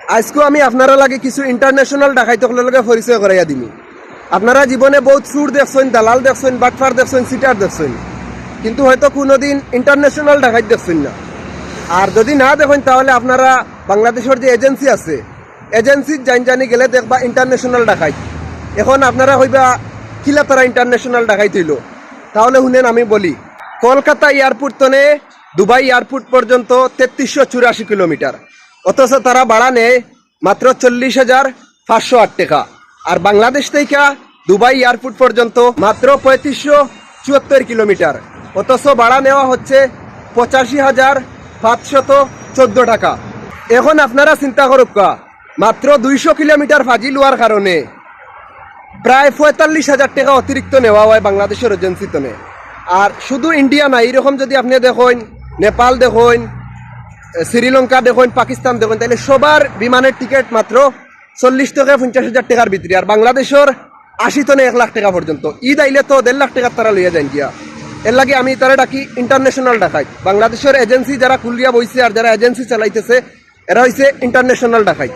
আজকেও আমি আপনারা লাগে কিছু ইন্টারন্যাশনাল ডাকাইতকলের লগে পরিচয় করাইয়া দিমি। আপনারা জীবনে বহুত চুর দেখছেন, দালাল দেখছেন, বাটফার দেখছেন, সিটার দেখছেন, কিন্তু হয়তো কোনোদিন ইন্টারন্যাশনাল ডাকাইত দেখছেন না। আর যদি না দেখেন তাহলে আপনারা বাংলাদেশের যে এজেন্সি আছে, এজেন্সির জানি গেলে দেখবা ইন্টারন্যাশনাল ডাকাইত। এখন আপনারা হইবা কিলা তারা ইন্টারন্যাশনাল ডাকাইত হইল, তাহলে শুনেন আমি বলি। কলকাতা এয়ারপোর্ট তনে দুবাই এয়ারপোর্ট পর্যন্ত 3384 কিলোমিটার, অথচ তারা ভাড়া নেয় মাত্র 40,508 টাকা। আর বাংলাদেশ থেকে দুবাই এয়ারপোর্ট পর্যন্ত মাত্র 3574 কিলোমিটার, অথচ ভাড়া নেওয়া হচ্ছে 85,514 টাকা। এখন আপনারা চিন্তা করুক, মাত্র 200 কিলোমিটার ফাজিল হওয়ার কারণে প্রায় 45,000 টাকা অতিরিক্ত নেওয়া হয় বাংলাদেশের এজেন্সি তনে। আর শুধু ইন্ডিয়া না, এইরকম যদি আপনি দেখেন নেপাল দেখেন, শ্রীলঙ্কা দেখেন, পাকিস্তান দেখেন, তাহলে সবার বিমানের টিকিট মাত্র 40 থেকে 50,000 টাকার ভিতরে। আর বাংলাদেশের 80 থেকে 1 লাখ টাকা পর্যন্ত। ঈদ আইলে তো 1.5 লাখ টাকার তারা লইয়া যান গিয়া। এর লাগে আমি তারা ডাকি ইন্টারন্যাশনাল ডাকাইত। বাংলাদেশের এজেন্সি যারা খুলিয়া বইছে আর যারা এজেন্সি চালাইতেছে এরা হইছে ইন্টারন্যাশনাল ডাকাইত।